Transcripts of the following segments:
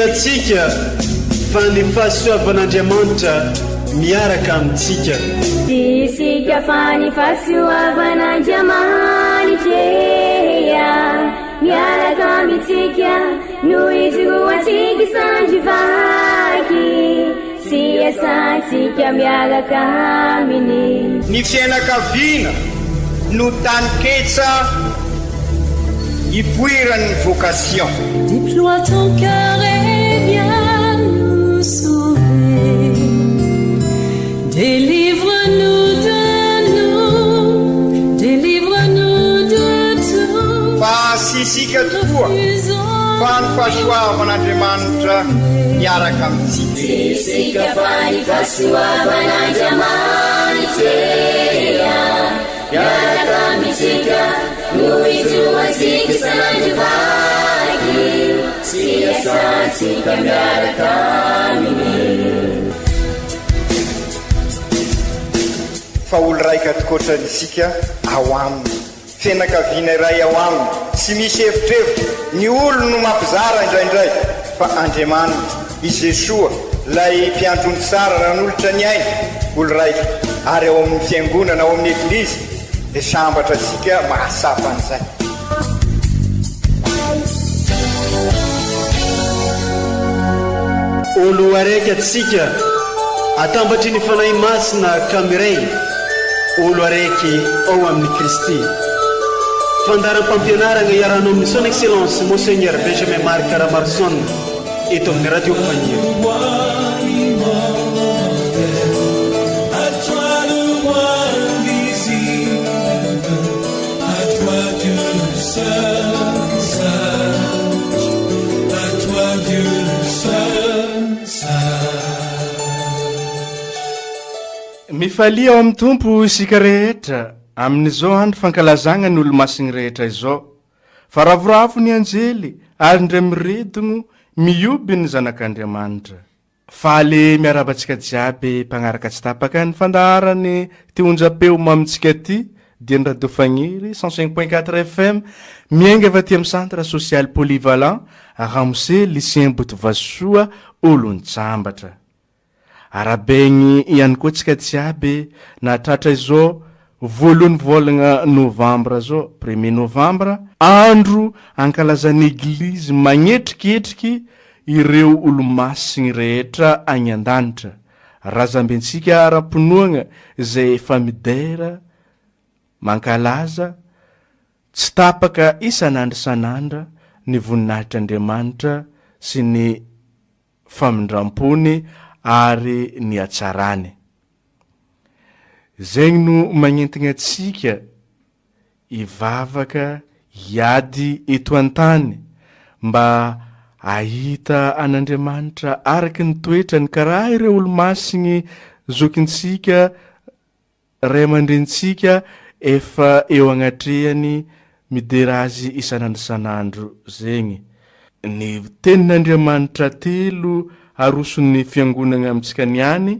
atsika fa ny fahasoavan'Andriamanitra miaraka amintsika. Isika fa ny fahasoavan'Andriamanitra miaraka amintsika no izoroantsika isandrivaky sy asantsika miaraka aminy. Ny fianakaviana no taniketsa ipoiran'ny vocation. Déploie ton cœur et viens nous sauver. Délivre-nous de nous, délivre-nous de tout. Fa sisika tokoa fa ny fahasoavan'Andriamanitra miaraka amintsika. Sisika fa ny fahasoavan'Andriamanitra miaraka amintsika no izoantsika isandrivaky sy asantsika miaraka aminy. Fa olo raika tokoatran'isika ao aminy, fianakaviana iray ao aminy, tsy misy hevitrevitra. Ny olo no mampizara indraindray, fa Andriamanitra i Jesoa lay mpiandrony tsara ran'olotra ny aina, olo raika. Ary ao amin'ny fiangonana, ao amin'ny eglizy dia sambatra antsika mahasapa an'izay. Olo araiky atsika atambatry ny fanahy masina kamiray, olo araiky ao amin'ny Kristy. Fandaram-pampianarana iarahana amin'ny son excellence Monseigneur Benjamin Marc Caramarson eto amin'ny radio Fagniry. Mifalia ao amin'ny tompo isika rehetra amin'izao andro fankalazagna ny olo-masiny rehetra izao. Fa ravoravo ny anjely ary ndray miredogno mioby ny zanak'Andriamanitra. Faly miarabantsika jiaby mpagnaraka tsy tapaka ny fandaharany ty onjapeo mamitsika ty dia ny radio Fagniry 105.4 FM miainga avy aty amin'ny centre social polyvalent Ramose lycéen Botovasoa olon-tsambatra. Arabegny ihany koa tsika jiaby natratra izao voalohany volagna novambra zao 1er novambra andro ankalazan'ny eglizy magnetriketriky ireo olomasigny rehetra agny an-danitra. Razambentsika ara-ponoagna izay famidera mankalaza tsy tapaka isan'andro isan'andra ny voninahitr'Andriamanitra sy ny famindrampony ary ny atsarany. Zegny no magnentigna atsika ivavaka hiady eto an-tany mba ahita an'Andriamanitra araky ny toetrany karaha ireo olo-masigny zokintsika ray aman-drenitsika efa eo agnatrehany midera azy isan'andro isan'andro zegny. Ny tenin'Andriamanitra telo aroson'ny fiangonana amintsika niany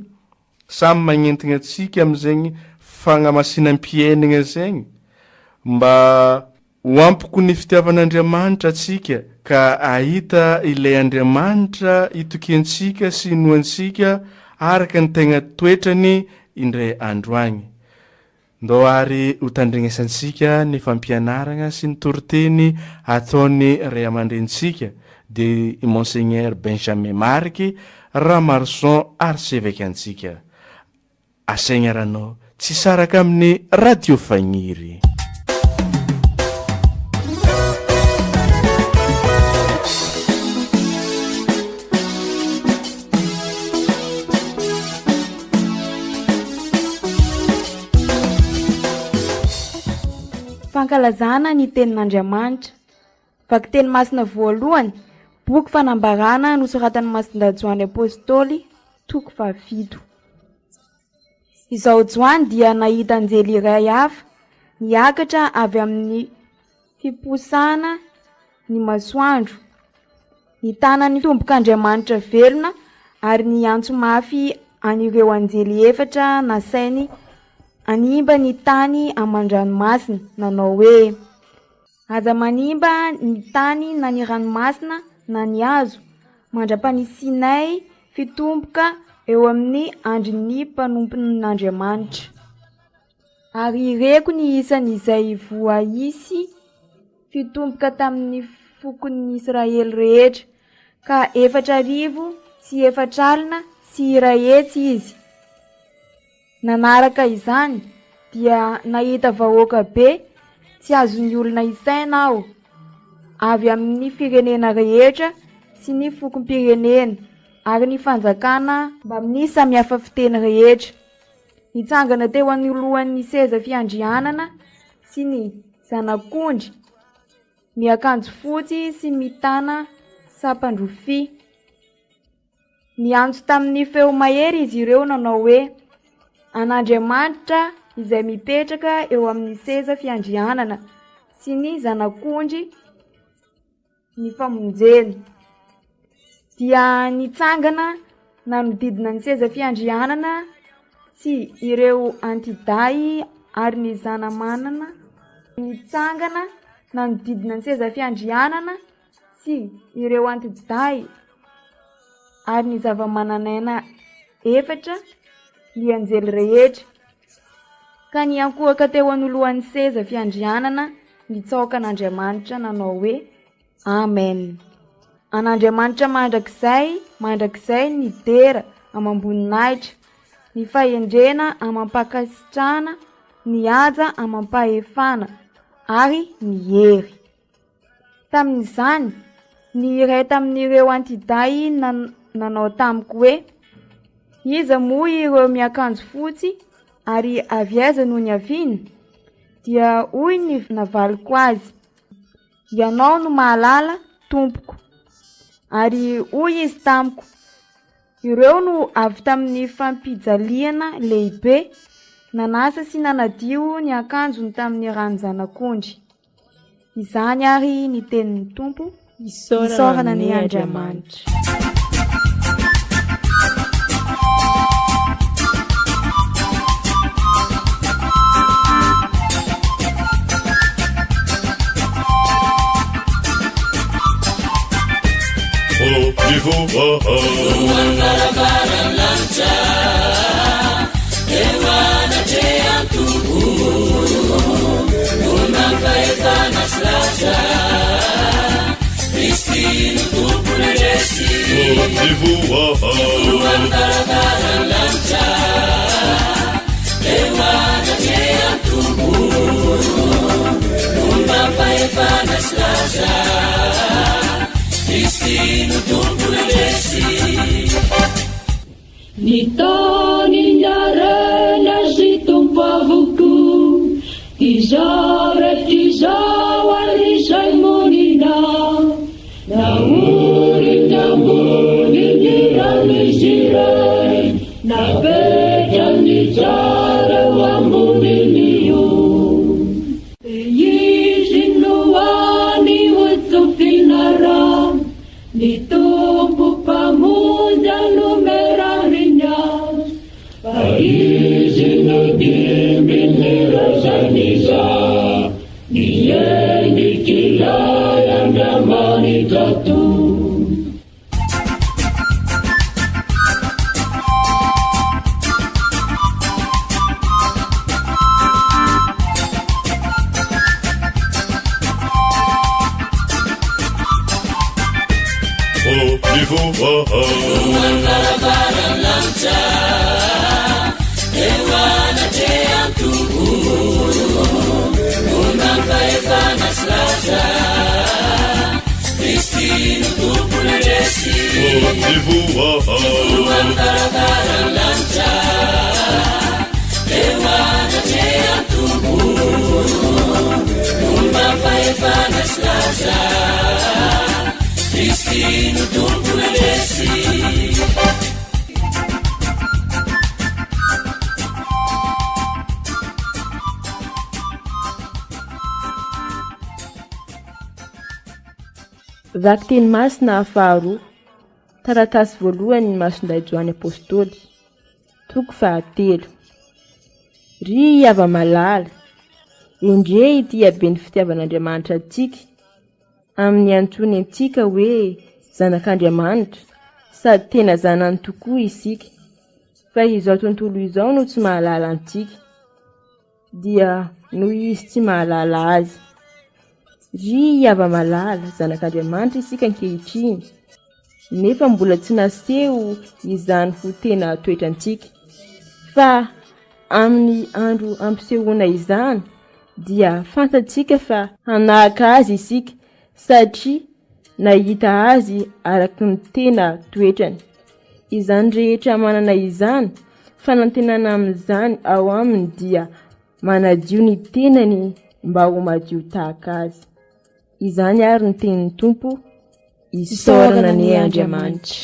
samy magnentigna atsika amin'izegny fagnamasinam-piainana zegny mba hoampoko ny fitiavan'Andriamanitra atsika ka ahita ilay Andriamanitra itokiantsika sy inoantsika araka ny tegna toetrany indray andro agny. Ndao ary hotandregnesantsika ny fampianarana sy ny toriteny ataony ray aman-drenitsika de Monseigneur Benjamin Marc Caramarson archevêque antsika. Asaigna ranao tsy saraka amin'ny radio Fagniry. Fankalazana ny tenin'Andriamanitra. Vaky teny masina voalohany, boky fanambarana nosoratan'ny Masina Joany Apôstôly, toko 7. Izao Joany dia nahita anjely iray hafa, niakatra avy amin'ny fiposana ny masoandro. Nitana ny tombok'Andriamanitra velona ary niantso mafy an'ireo anjely efatra nasainy animba ny tany aman-dranomasina, nanao hoe: aza manimba ny tany na ny ranomasina na ny hazo, mandra-panisinay fitomboka eo amin'ny andrin'ny mpanompon'Andriamanitra. Ary ireko ny isan'izay voaisy fitomboka tamin'ny fokon'ny Israely rehetra, ka 4,400 sy irahetsy izy. Nanaraka izany dia nahita vahoaka be tsy azon'ny olona isaina aho, avy amin'ny firenena rehetra sy ny fokom-pirenena ary ny fanjakana mba amin'ny samihafa fiteny rehetra. Nitsangana teo anoloan'ny seza fiandrianana sy ny zanak'ondry, miakanjo fotsy sy mitana sapandrofi. Niantso tamin'ny feo mahery izy ireo nanao hoe: an'Andriamanitra izay mipetraka eo amin'ny seza fiandrianana sy ny zanak'ondry ny famonjeny. Dia nitsangana nanodidina ny seza fiandrianana sy ireo antiday ary ny zanamanana. Nitsangana nanodidina ny seza fiandrianana sy ireo antiday ary ny zava-mananaina 4 ny anjely rehetra, ka niankohaka teo anoloan'ny seza fiandrianana nitsaoka an'Andriamanitra nanao hoe: Amen. An'Andriamanitra mandrakizay ny dera amamboninahitra, ny fahendrena amampakasitrana, ny haja amampahefana ary ny hery. Tamin'izany ny iray tamin'ireo antiday nanao tamiko hoe: iza moa ireo miakanjo fotsy ary avy aiza no ny aviany? Dia hoy ny navaliko azy: ianao no mahalala, tompoko. Ary hoy izy tamiko: ireo no avy tamin'ny fampijaliana lehibe, nanasa sy nanadio ny akanjony tamin'ny ranonjanak'ondry. Izany ary ny tenin'ny Tompo, isaorana ny Andriamanitra. Nitoni nyarena zitompo avoku, tizare tizawari saimonina, na uri tambuni jirani zirai, na beja nizare wamuniniu. Yizinuani utupinara, nitumpu pamuda numerarinya, paizinu dimbinira zaniza, niyendi kilaya namani tatu. Vaky teny masina faharoa, taratasy voalohany ny Masonday Joany Apôstôly, toko 13. Ry ava-malala, endre ity aben'ny fitiavan'Andriamanitra antsika, amin'ny antony antsika hoe zanak'Andriamanitra sady tena zanany tokoa isika. Fa izao tontolo izao no tsy mahalala antsika, dia no izy tsy mahalala azy. Ry ava-malala zanak'Andriamanitra isika ankehitriny, nefa mbola tsy naseho izany ho tena toetrantsika. Fa amin'ny andro ampisehoana izany dia fantatsika fa hanahaka azy isika, satria nahita azy araky ny tena toetrany. Izany rehetra manana izany, fanantenana amin'izany ao aminy dia manadio ny tenany mba ho madio tahaka azy. Izany ary ny tenin'ny Tompo, isaorana ny Andriamanitra.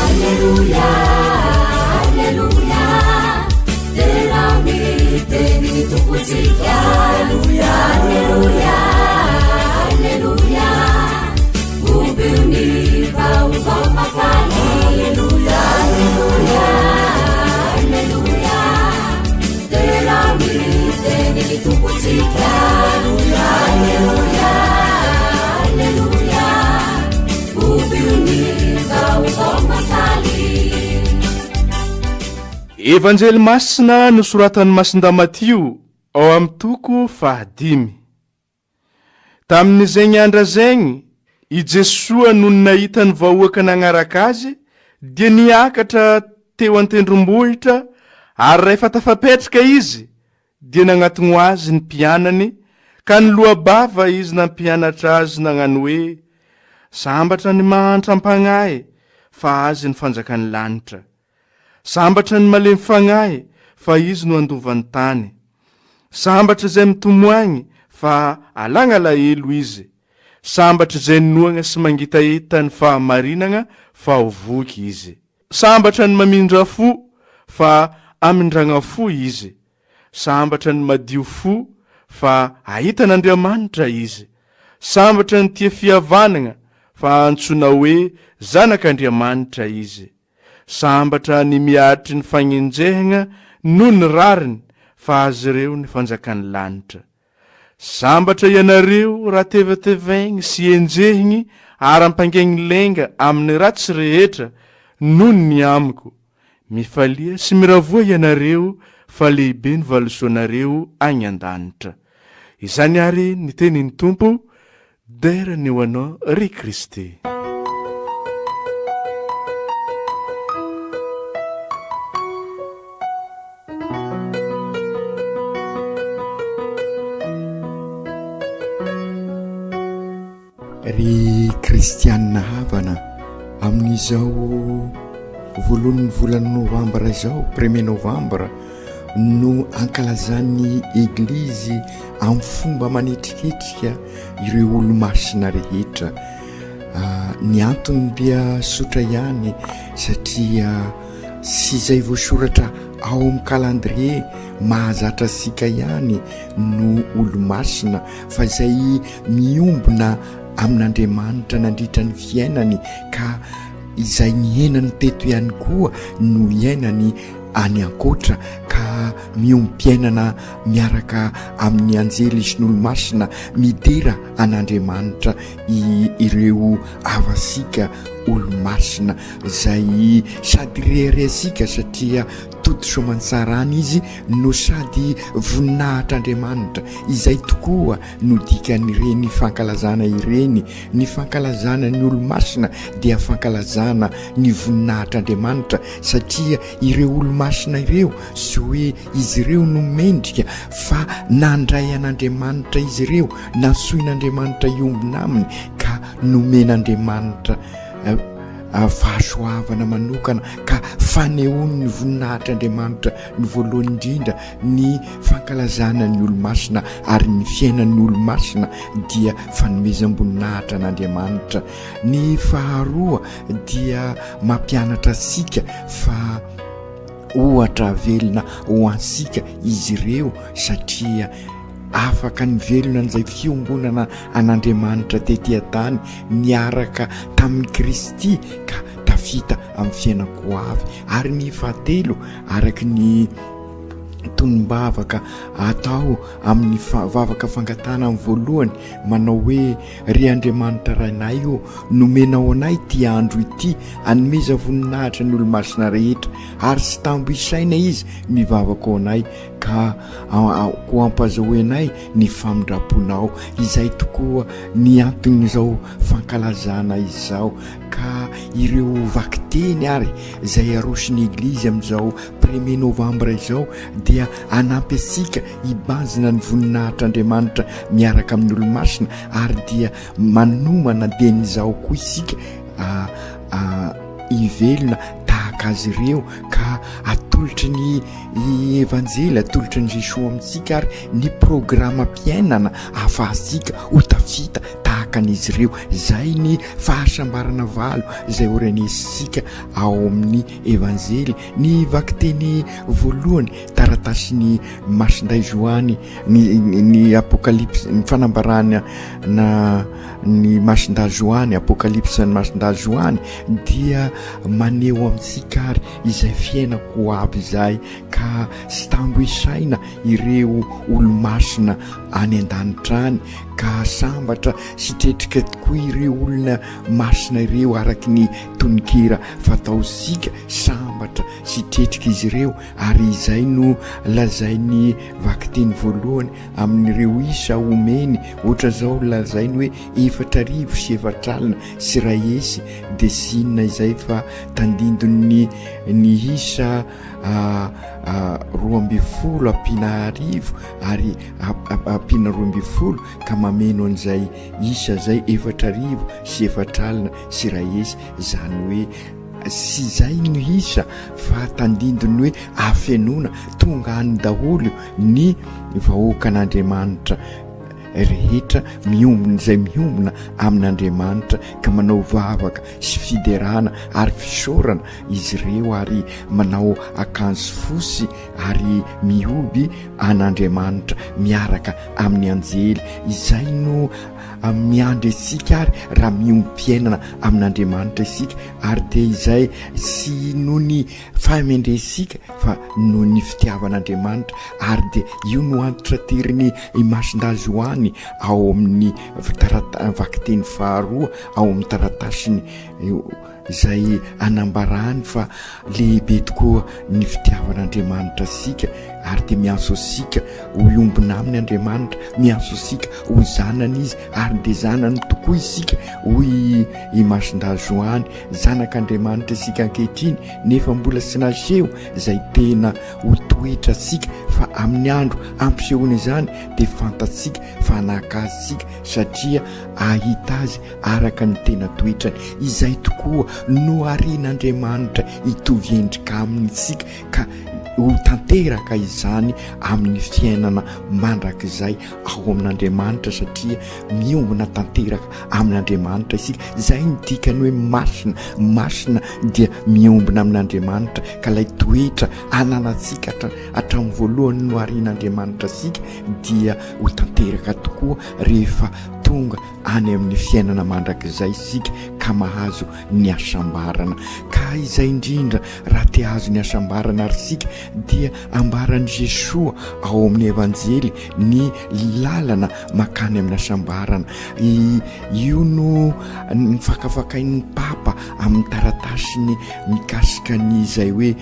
Alleluia, alleluia, tena miteny tompontsika. Alleluia, alleluia, alleluia, ombony vaovao mafaly. Alleluia, alleluia, alleluia, tena miteny tompontsika. Alleluia, alleluia, alleluia, ombony vaovao mafaly. Evanjely masina nosoratan'ny Masinda Matio ao amin'ny toko 5. Tamin'izay andra zegny, i Jesoa no nahita ny vahoaka nagnaraka azy, dia niakatra teo an-tendrombohitra, ary rehefa tafapetraka izy, dia nagnatogno azy ny mpianany, ka niloha-bava izy nampianatra azy nagnano hoe, sambatra ny mahantra am-pagnahy, fa azy ny fanjakan'ny lanitra. Sambatra ny malemy fagnahy, fa izy no andovan'ny tany. Sambatra izay mitomoagny, fa alagna lahelo izy. Sambatra izay noagna sy mangitaeta ny fahamarinagna, fa ho voky izy. Sambatra ny mamindra fo, fa amindragna fo izy. Sambatra ny madio fo, fa ahitan'Andriamanitra izy. Sambatra ny tia fihavanagna, fa antsona hoe zanak'Andriamanitra izy. Sambatra ny miatry ny fagnenjehana no ny rariny, fa azy ireo ny fanjakan'ny lanitra. Sambatra ianareo raha tevatevaigny sy enjehigny aram-pangegny lenga amin'ny ratsy rehetra noho ny amiko. Mifalia sy miravoa ianareo, fa lehibe ny valosoanareo agny an-danitra. Izany ary ny tenin'ny Tompo, dera ny ho anao ry Kristy. Ry kristianina havana, amin'izao voalohan'ny volana novambra izao, 1er novambra, no ankalazan'ny eglizy amin'ny fomba manetriketrika ireo olo-masina rehetra. Ny antony dia sotra ihany, satria sy izay voasoratra ao amin'ny calendrier mahazatra sika ihany no olo-masina, fa izay miombona amin'Andriamanitra nandritra ny fiainany, ka izay niainany teto ihany koa no iainany any ankoatra, ka miompiainana miaraka amin'ny anjely sy n'olo-masina midera an'Andriamanitra ireo avasika olo-masina izay sady rehareasika, satria toto soamantsarany izy no sady voninahitr'Andriamanitra. Izay tokoa no dikan'ireny fankalazana ireny. Ny fankalazana ny olo-masina dia fankalazana ny voninahitr'Andriamanitra, satria ireo olo-masina ireo sy hoe izy ireo no mendrika, fa nandray an'Andriamanitra izy ireo, nasoin'Andriamanitra iombona aminy, ka nomen'Andriamanitra fahasoavana manokana, ka fanehoany ny voninahitr'Andriamanitra ny voalohany indrindra ny fankalazana ny olo-masina, ary ny fiainan'ny olo-masina dia fanomezam-boninahitra an'Andriamanitra. Ny faharoa dia mampianatra sika fa ohatra velona ho ansika izy ireo, satria afaka ny velona n'izay fiombonana an'Andriamanitra tetỳ tany niaraka tamin'ny Kristy, ka tafita amin'ny fiainako avy. Ary ny fahatelo, araky ny tonim-bavaka atao amin'ny vavaka fangatana amin'ny voalohany manao hoe ry Andriamanitra rainay io nomenao anay ty andro ity anomeza voninahitra ny olo-masina rehetra ary sy tambo isaina izy mivavaka ao anay ka ko ampazahoenay ny famindraponao. Izay tokoa ny anton'izao fankalazana izao ka ireo vakiteny ary izay arosiny eglizy amin'izao 1er novambra izao dia anampy asika hibanjina ny voninahitr'Andriamanitra miaraka amin'ny olo-masina ary dia manomana den'izao koa isika ivelona tahaka azy ireo ka atolotry ny evanjely atolotry ny Jesoa amintsika ary ny programam-piainana ahafahasika ho tafita tahaka an'izy ireo. Zay ny fahasambarana valo izay oranisika ao amin'ny evanjely. Ny vakiteny voalohany taratasy masinday Joany ny apokalypse ny fanambarana na ny masinda Joany apokalypse ny masinda Joany dia maneho amintsika ary izay fiainako aby izay ka sy tambo isaina ireo olo-masina any an-danitra any ka sambatra sy tretrika tokoa ireo olona masina ireo araky ny tonikira fataosika sambatra sy tretrika izy ireo ary izay no lazainy vakiteny voalohany amin'ireo isa omeny ohatra zao lazainy hoe 4,700 sy raesy de sinina izay fa tandindony ny isa 12 apina arivo ary apina 12 ka mameno an'izay isa zay 4,700 sy raesy zany hoe sy zay no isa fa tandindony hoe afenona tonga any daholo ny vahoakan'Andriamanitra rehetra miombona izay miombona amin'Andriamanitra ka manao vavaka sy fiderana ary fisorana izy ireo ary manao akanjo fosy ary mioby an'Andriamanitra miaraka amin'ny anjely. Izay no miandry isika ary raha miompi-piainana amin'Andriamanitra isika ary dia izay sy noho ny fahamendresika fa noho ny fitiavan'Andriamanitra ary dia io no antitra teriny masinda Joany ao amin'ny vakiteny faharoa ao amin'ny taratasiny izay anambarany fa lehibe tokoa ny fitiavan'Andriamanitra sika ary dia mianso asika ho iombona amin'ny Andriamanitra, mianso asika ho zanany izy ary dia zanany tokoa isika hoy masinda Joany zanak'Andriamanitra isika ankehitriny nefa mbola sy naseho izay tena ho toetra asika fa amin'ny andro ampisehoana izany dia fantatsika fa anakazysika satria ahita azy araka ny tena toetrany. Izay tokoa no arian'Andriamanitra hitovy endrika amintsika ka ho tanteraka izany amin'ny fiainana mandrakizay ao amin'Andriamanitra satria miombona tanteraka amin'Andriamanitra isika. Zay ny dikany hoe masina dia miombona amin'Andriamanitra ka ilay toetra ananatsika hatramin'ny voalohany no arian'Andriamanitra sika dia ho tanteraka tokoa rehefa tonga any amin'ny fiainana mandrakizay isika ka mahazo ny asambarana. Ka izay indrindra raha te hazo ny asambarana ary sika dia ambaran'i Jesoa ao amin'ny evanjely ny lalana makany amin'ny asambarana. Io no ny fakafakain'ny papa amin'ny taratasiny mikasika ny izay hoe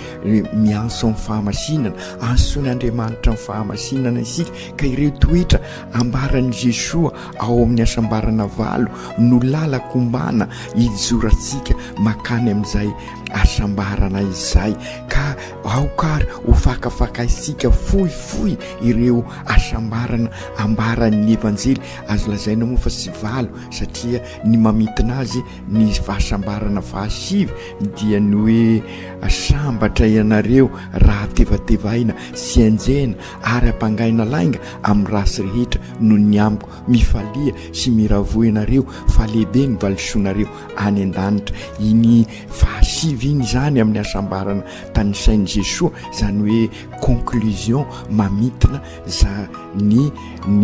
mianso amin'ny fahamasinana, ansoin'Andriamanitra amin'ny fahamasinana isika ka ireo toetra ambaran'i Jesoa ao amin'ny asambarana valo no lalakombana hijorantsika makany amin'izay asambarana izay ka aokary ho fakafakaisika fohifohy ireo asambarana ambaran'ny evanjely. Azo lazaina moa fa sy valo satria ny mamitina azy ny fahasambarana fahasivy dia ny hoe sambatra ianareo raha tevatevaina sy anjena ary ampangaina lainga amin'ny rasy rehetra no ny amiko mifalia sy miravoa ianareo fa lehibe ny valisoanareo any an-danitra. Iny fahasivy iny zany amin'ny asambarana tanisain'i Jesoa zany hoe conclusion mamitina za ny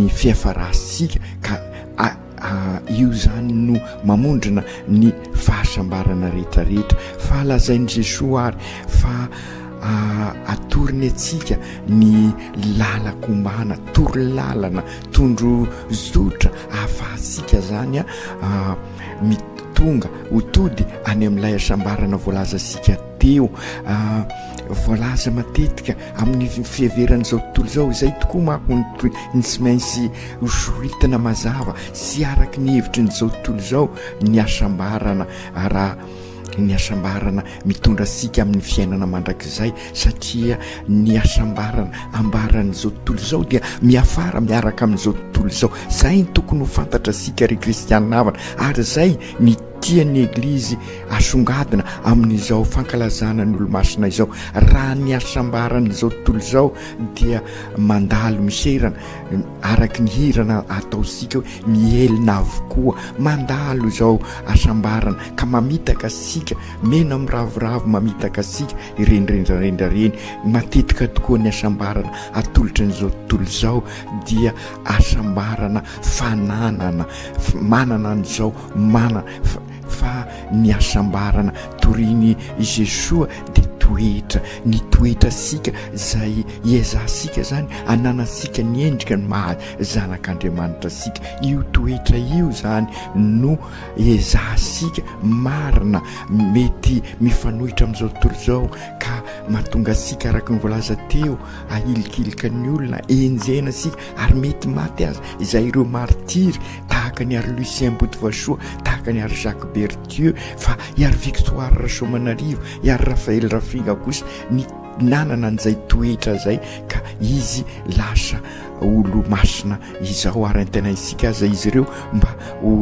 fiafarasika ka io zany no mamondrina ny fahasambarana rehetrarehetra. Fa lazain'i Jesoa ary fa atoriny atsika ny lalakombana toro lalana tondro zotra ahafahatsika zany mitonga hotody any amin'ilay asambarana voalaza sika teo voalaza matetika amin'ny fiheveran'izao tontolo izao izay tokoa manko ny tsy maintsy soritana mazava sy araky ny hevitry n'izao tontolo izao ny asambarana raha ny asambarana mitondra sika amin'ny fiainana mandrakizay satria ny asambarana ambaran'izao tontolo izao dia miafara miaraka amin'izao tontolo izao zay ny tokony ho fantatra sika ry kristianina havana ary zay ny tian'ny eglizy asongadina amin'izao fankalazana ny olo-masina izao raha ny asambaran'izao tontolo izao dia mandalo miserana araky ny hirana ataosika hoe mielina avokoa mandalo izao asambarana ka mamitaka sika mena miravoravo mamitaka sika irendrareny matetika tokoa ny asambarana atolotra n'izao tontolo izao dia asambarana fananana manana an'izao mana fa ny asambarana toriny Jesoa de toetra ny toetra sika zay iezasika zany ananasika ny endrika ny maha zanak'Andriamanitra sika io toetra io zany no iezasika marina mety mifanohitra amin'izao tontolo izao ka mahatonga sika araky ny voalaza teo ahilikilika ny olona enjena sika ary mety maty azy izay ireo martiry tahaka ny ary Lucien Botovasoa tahaka ny ary Jacques Berthieu fa iary Victoire Rasomanarivo iary Raphaël Rafinga kosa ny nanana an'izay toetra zay ka izy lasa olo masina izao ary antena isika aza izy ireo mba ho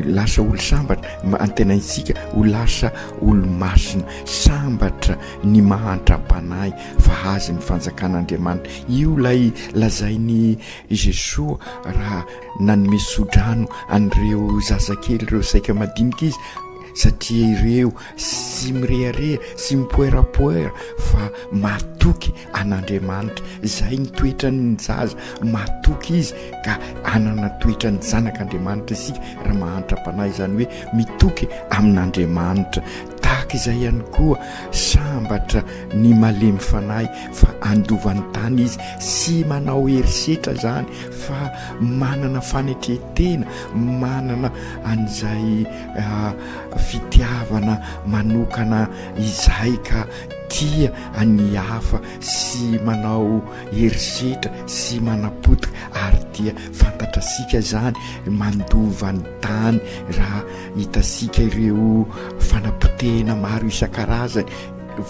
lasa olo sambatra antenaitsika ho lasa olo masina sambatra ny mahantra-panahy fa azy ny fanjakan'Andriamanitra io lay lazainy Jesoa raha nanome sodrano an'ireo zazakely ireo saika madinika izy satria ireo sy mirehareha sy mipoerapoera fa matoky an'Andriamanitra zay ny toetrany zaza matoky izy ka anana toetrany zanak'Andriamanitra isika raha mahantra-panahy zany hoe mitoky amin'Andriamanitra tahaka izay ihany koa sambatra ny malemy fanahy fa andovan'ny tany izy sy manao herisetra zany fa manana fanetretena manana an'izay fitiavana manokana izay ka tia any hafa sy manao herisetra sy manapotika ary dia fantatrasika zany mandovan'ny tany raha hitasika ireo fanapotehana maro isan-karazany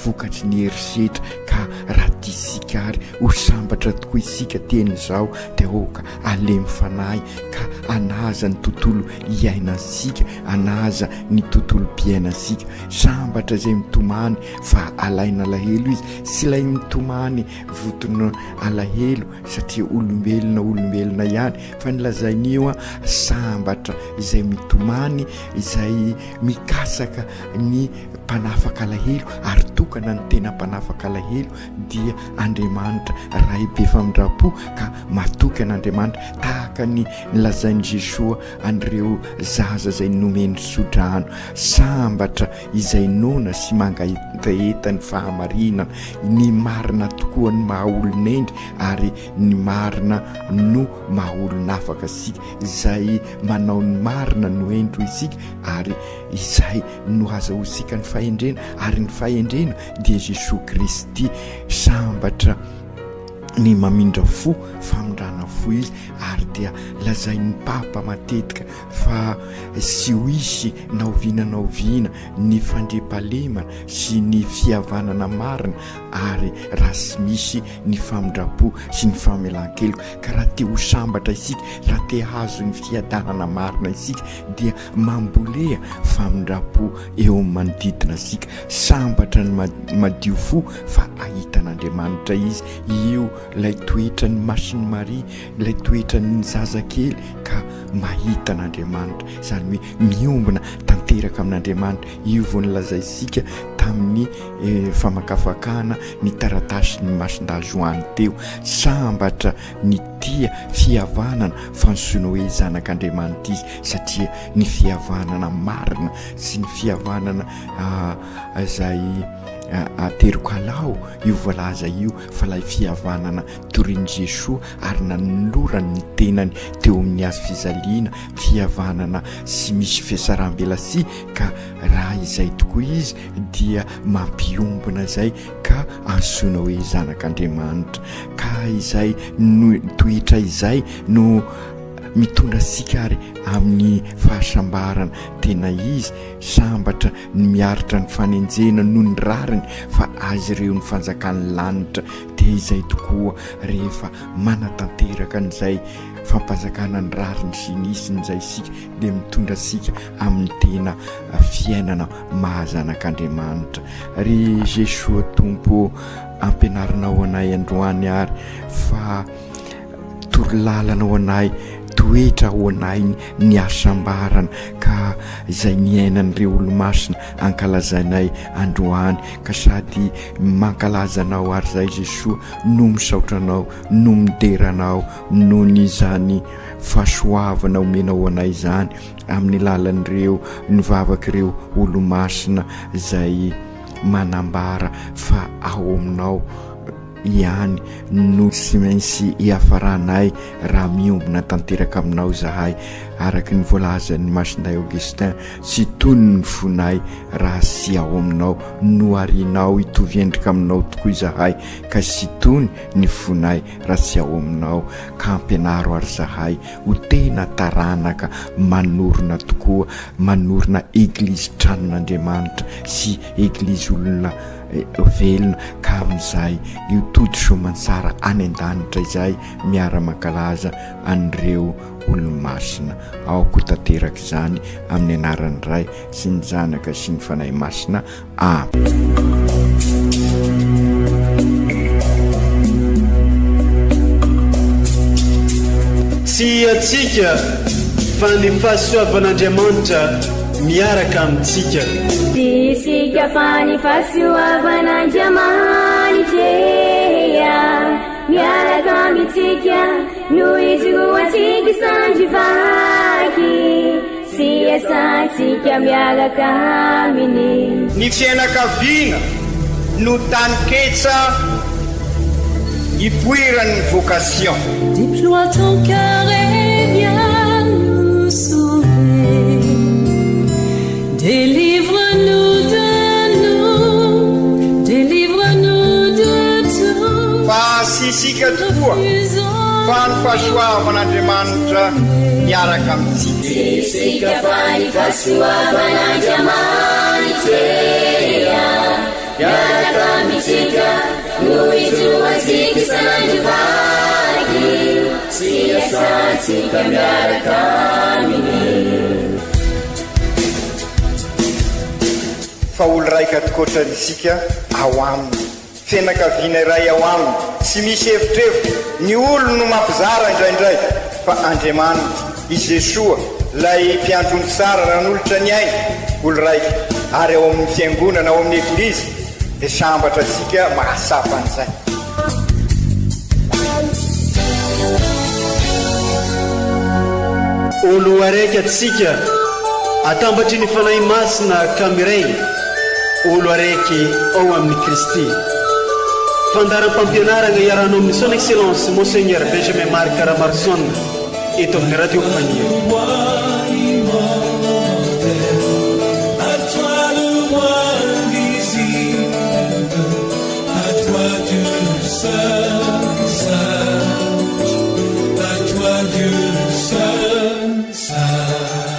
vokatry ny herisetra ka raha tiasika ary ho sambatra tokoa isika teny zao dia oka alemy fanahy ka anaza ny tontolo iainasika anaza ny tontolo mpiainasika sambatra zay mitomany fa alaina alahelo izy sy lay mitomany votona alahelo satria olombelona ihany fa nilazain'io sambatra izay mitomany izay mikasaka ny mpanafaka alahelo ary tokana ny tena mpanafaka alahelo dia Andriamanitra raibe famindrapo ka matoky an'Andriamanitra tahaka ny nilazain'i Jesoa an'ireo zaza zay nomeny sodrano sambatra izay nona sy mangaetaeta ny fahamarinana ny marina tokoa ny mahaolon'endry ary ny marina no mahaolon'afaka sika izay manao ny marina no endro isika ary izay no azahoasika ny fahendrena ary ny fahendrena dia Jesoa Kristy sambatra ny mamindra fo famindrana fo izy ary dia lazain'ny papa matetika fa sy hoisy naoviana ny fandriampahalemana sy ny fihavanana marina ary raha sy misy ny famindrapo sy ny famelan-keloka ka raha te ho sambatra isika raha te hazo ny fiadanana marina isika dia mambolea famindrapo eo amin'ny manodidina sika sambatra ny madio fo fa ahitan'Andriamanitra izy io lay toetra ny Masiny Maria lay toetra ny zazakely ka mahita an'Andriamanitra zany hoe miombona tanteraka amin'Andriamanitra io vao nilazaisika tamin'ny famakafakana ny taratasy ny masindazoany teo sambatra ny tia fihavanana fansoina hoe zanak'Andriamanitra izy satria ny fihavanana marina sy ny fihavanana zay aterokalao io voalaza io fa lay fihavanana toriny Jesoa ary nanolorany ny tenany teo amin'ny azo fizaliana fihavanana sy misy fiasaram-belasi ka raha izay tokoa izy dia mampiombona zay ka ansoina hoe zanak'Andriamanitra ka izay no toetra izay no mitondra sika ary amin'ny fahasambarana tena izy sambatra ny miaritra ny fanenjena no ny rariny fa azy ireo ny fanjakan'ny lanitra dia izay tokoa rehefa manatanteraka an'izay fampanjakana ny rariny sy nisiny izay sika dia mitondra sika amin'ny tena fiainana mahazanak'Andriamanitra ry Jesoa tompo ampianarinao anay androany ary fa torolalana ho anay toetra ho anay ny asambarana ka izay niainan'ireo olo-masina ankalazainay androany ka sady mankalazanao ary zay Jesoa no misaotranao no mideranao no n'izany fahasoavana omenao anay izany amin'ny lalan'ireo nivavak'ireo olo-masina izay manambara fa ao aminao ihany no sy maintsy hiafaranay raha miombona tanteraka aminao zahay araky ny voalazan'ny masinay Augustin sy tony ny fonay raha sy ao aminao no arinao hitovy endrika aminao tokoa zahay ka sy tony ny fonay raha sy ao aminao ka ampianaro ary zahay ho tena taranaka manorona tokoa manorona eglizy tranon'Andriamanitra sy eglizy olona velona ka amin'izay io todi-so mansara any an-danitra izay miara-mankalaza an'ireo olo-masina aoko tanteraka izany amin'ny anaran'ny Ray sy ny Zanaka sy ny Fanahy Masina tsy atsika fa ny fahasoavan'Andriamanitra miaraka amintsika isika fa ny fahasoavan'Andriamanitra miaraka amintsika no izy ho atsika sandrivaky sy asantsika miaraka aminy ny fianakaviana no taniketsa ipoiran'ny vocation. Déploie ton cœur et viens nous sauver. Délivre-nous de tout. Fa sisika tokoa fa ny fahasoavan'Andriamanitra miaraka amintsika. Sisika fa ny fahasoavan'Andriamanitra miaraka amintsika no izy ho atsika sandrivaky sy asantsika miaraka aminy. Fa olo raika tokoatrany isika ao aminy fianakaviana iray ao aminy sy misy hevitrevitra ny olo no mampizara indraindray fa Andriamanitra i Jesoa lay mpiandrony tsara ranolotra ny aina olo raika ary ao amin'ny fiangonana ao amin'ny eglizy dia sambatra tsika mahasapan'izay. olo araiky atsika atambatry ny fanahy masina kamiray olo araiky ao amin'ny Kristy fandaram-pampianarana iaranao amin'ny son excellence Monseigneur Benjamin Marc Caramarson eto amin'ny radio Fania. Dieu seul sage.